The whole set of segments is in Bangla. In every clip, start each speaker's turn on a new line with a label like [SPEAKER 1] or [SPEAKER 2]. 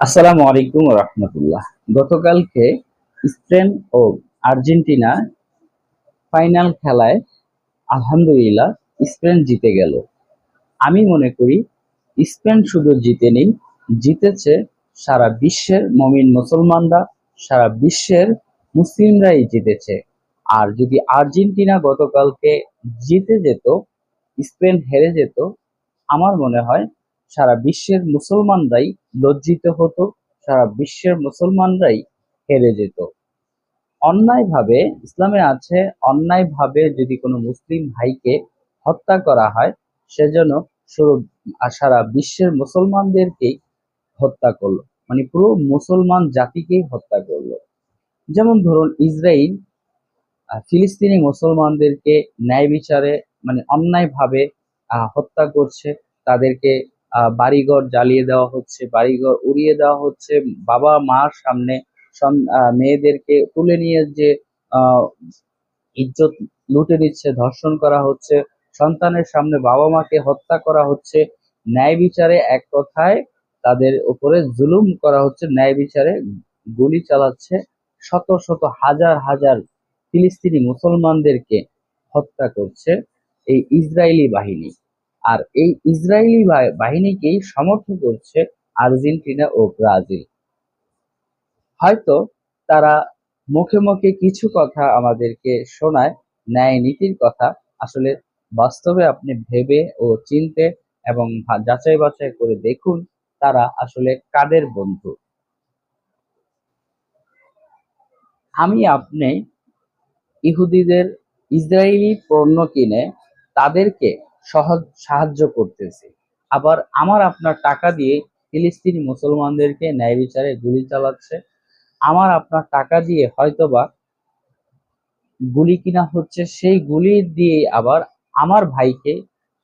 [SPEAKER 1] আসসালামু আলাইকুম রহমতুল্লাহ। গতকালকে স্পেন ও আর্জেন্টিনা ফাইনাল খেলায় আলহামদুলিল্লাহ স্পেন জিতে গেল। আমি মনে করি স্পেন শুধু জিতেনি, জিতেছে সারা বিশ্বের মমিন মুসলমানরা, সারা বিশ্বের মুসলিমরাই জিতেছে। আর যদি আর্জেন্টিনা গতকালকে জিতে যেত, স্পেন হেরে যেত, আমার মনে হয় সারা বিশ্বের মুসলমানরাই লজ্জিত হতো, সারা বিশ্বের মুসলমানরাই হেরে যেত। অন্যায়ভাবে ইসলামে আছে, অন্যায়ভাবে যদি কোনো মুসলিম ভাইকে হত্যা করা হয়, সেজন্য সারা বিশ্বের মুসলমানদেরকেই হত্যা করলো, মানে পুরো মুসলমান জাতিকেই হত্যা করলো। যেমন ধরুন ইসরায়েল ফিলিস্তিনি মুসলমানদেরকে ন্যায় বিচারে মানে অন্যায়ভাবে হত্যা করছে। তাদেরকে বাড়িঘর জ্বালিয়ে দেওয়া হচ্ছে, বাড়িঘর উড়িয়ে দেওয়া হচ্ছে, বাবা মার সামনে মেয়েদেরকে তুলে নিয়ে যে আহ, ইজ্জত লুটে দিচ্ছে, ধর্ষণ করা হচ্ছে, সন্তানের সামনে বাবা মাকে হত্যা করা হচ্ছে। ন্যায় বিচারে এক কথায় তাদের উপরে জুলুম করা হচ্ছে, ন্যায় বিচারে গুলি চালাচ্ছে, শত শত হাজার হাজার ফিলিস্তিনি মুসলমানদেরকে হত্যা করছে এই ইসরায়েলি বাহিনী। আর এই ইসরায়েলি বাহিনীকেই সমর্থন করছে আর্জেন্টিনা ও ব্রাজিল। হয়তো তারা মুখে মুখে কিছু কথা আমাদেরকে শোনায়, ন্যায় নীতির কথা। আসলে বাস্তবে আপনি ভেবে ও চিনতে এবং যাচাই বাছাই করে দেখুন তারা আসলে কাদের বন্ধু। আমি আপনি ইহুদিদের ইসরায়েলি পণ্য কিনে তাদেরকে সহজ সাহায্য করতেছি, আবার আমার আপনার টাকা দিয়ে ফিলিস্তিনি মুসলমানদেরকে ন্যায় বিচারে গুলি চালাচ্ছে। আমার আপনার টাকা দিয়ে হয়তোবা গুলি কিনা হচ্ছে, সেই গুলি দিয়ে আবার আমার ভাইকে,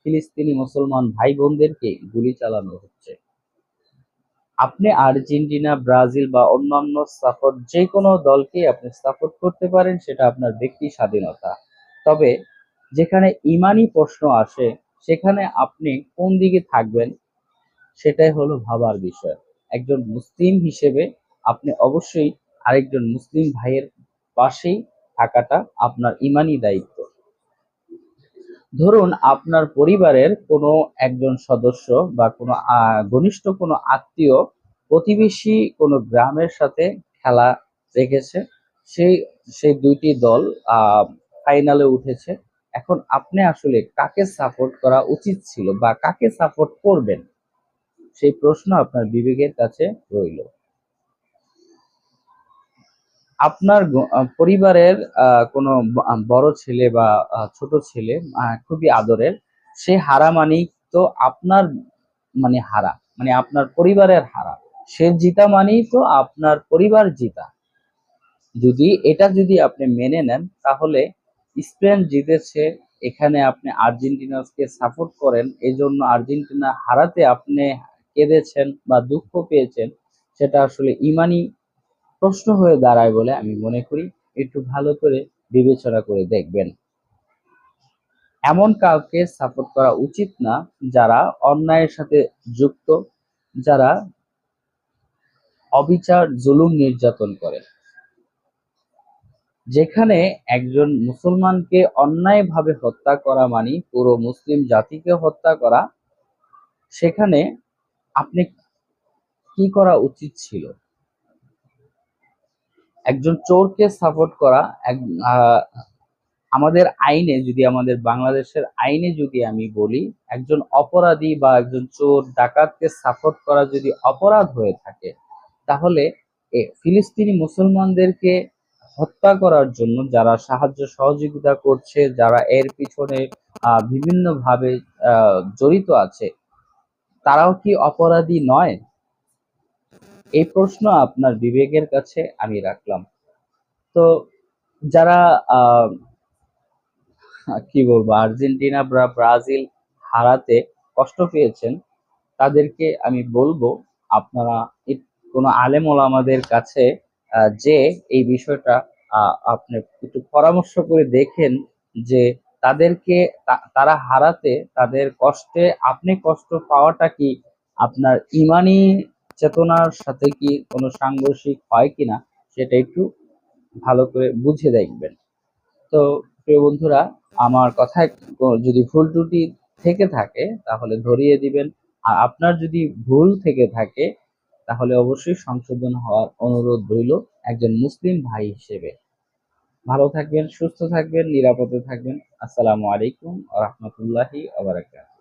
[SPEAKER 1] ফিলিস্তিনি মুসলমান ভাই বোনদেরকে গুলি চালানো হচ্ছে। আপনি আর্জেন্টিনা, ব্রাজিল বা অন্যান্য সাপোর্ট যে কোনো দলকে আপনি সাপোর্ট করতে পারেন, সেটা আপনার ব্যক্তি স্বাধীনতা। তবে যেখানে ইমানি প্রশ্ন আসে, সেখানে আপনি কোন দিকে থাকবেন সেটাই হলো ভাবার বিষয়। একজন মুসলিম হিসেবে আপনি অবশ্যই আরেকজন মুসলিম ভাইয়ের পাশেই থাকাটা আপনার ইমানি দায়িত্ব। ধরুন আপনার পরিবারের কোনো একজন সদস্য বা কোনো ঘনিষ্ঠ কোনো আত্মীয় প্রতিবেশী কোনো গ্রামের সাথে খেলা রেখেছে, সেই সেই দুইটি দল ফাইনালে উঠেছে। এখন আপনি আসলে কাকে সাপোর্ট করা উচিত ছিল বা কাকে সাপোর্ট করবেন, সেই প্রশ্ন আপনার বিবেকের কাছে রইল। আপনার পরিবারের কোনো বড় ছেলে বা ছোট ছেলে খুবই আদরের, সে হারা মানেই তো আপনার মানে হারা, মানে আপনার পরিবারের হারা। সে জিতা মানেই তো আপনার পরিবার জিতা। যদি আপনি মেনে নেন, তাহলে স্পেন জিতেছে, এখানে আপনি আর্জেন্টিনাকে সাপোর্ট করেন, এই জন্য আর্জেন্টিনা হারাতে আপনি কেঁদেছেন বা দুঃখ পেয়েছেন, সেটা আসলে ইমানি প্রশ্ন হয়ে দাঁড়ায় বলে আমি মনে করি। একটু ভালো করে বিবেচনা করে দেখবেন। এমন কাউকে সাপোর্ট করা উচিত না যারা অন্যায়ের সাথে যুক্ত, যারা অবিচার, জুলুম, নির্যাতন করে। যেখানে একজন মুসলমানকে অন্যায়ভাবে হত্যা করা মানে পুরো মুসলিম জাতিকে হত্যা করা, সেখানে আপনি কি করা উচিত ছিল? একজন চোরকে সাপোর্ট করা, এক আহ, আমাদের আইনে যদি, আমাদের বাংলাদেশের আইনে যদি আমি বলি, একজন অপরাধী বা একজন চোর ডাকাতকে সাপোর্ট করা যদি অপরাধ হয়ে থাকে, তাহলে ফিলিস্তিনি মুসলমানদেরকে হত্যা করার জন্য যারা সাহায্য সহযোগিতা করছে, যারা এর পিছনে বিভিন্ন ভাবে জড়িত আছে, তারাও কি অপরাধী নয়? এই প্রশ্ন আপনার বিবেকের কাছে আমি রাখলাম। তো যারা আহ কি বলবো, আর্জেন্টিনা বা ব্রাজিল হারাতে কষ্ট পেয়েছেন, তাদেরকে আমি বলবো আপনারা কোনো আলেম ওলামাদের কাছে যে এই বিষয়টা আপনি একটু পরামর্শ করে দেখেন যে তাদেরকে তারা হারাতে তাদের কষ্টে আপনি কষ্ট পাওয়াটা কি আপনার ইমানি চেতনার সাথে কি কোনো সাংঘর্ষিক হয় কিনা সেটা একটু ভালো করে বুঝে দেখবেন। তো প্রিয় বন্ধুরা, আমার কথায় যদি ভুল ত্রুটি থেকে থাকে তাহলে ধরিয়ে দিবেন, আর আপনার যদি ভুল থেকে থাকে তাহলে অবশ্যই সংশোধন হওয়ার অনুরোধ রইল একজন মুসলিম ভাই হিসেবে। ভালো থাকবেন, সুস্থ থাকবেন, নিরাপদে থাকবেন। আসসালামু আলাইকুম ওয়া রাহমাতুল্লাহি ওয়া বারাকাতুহু।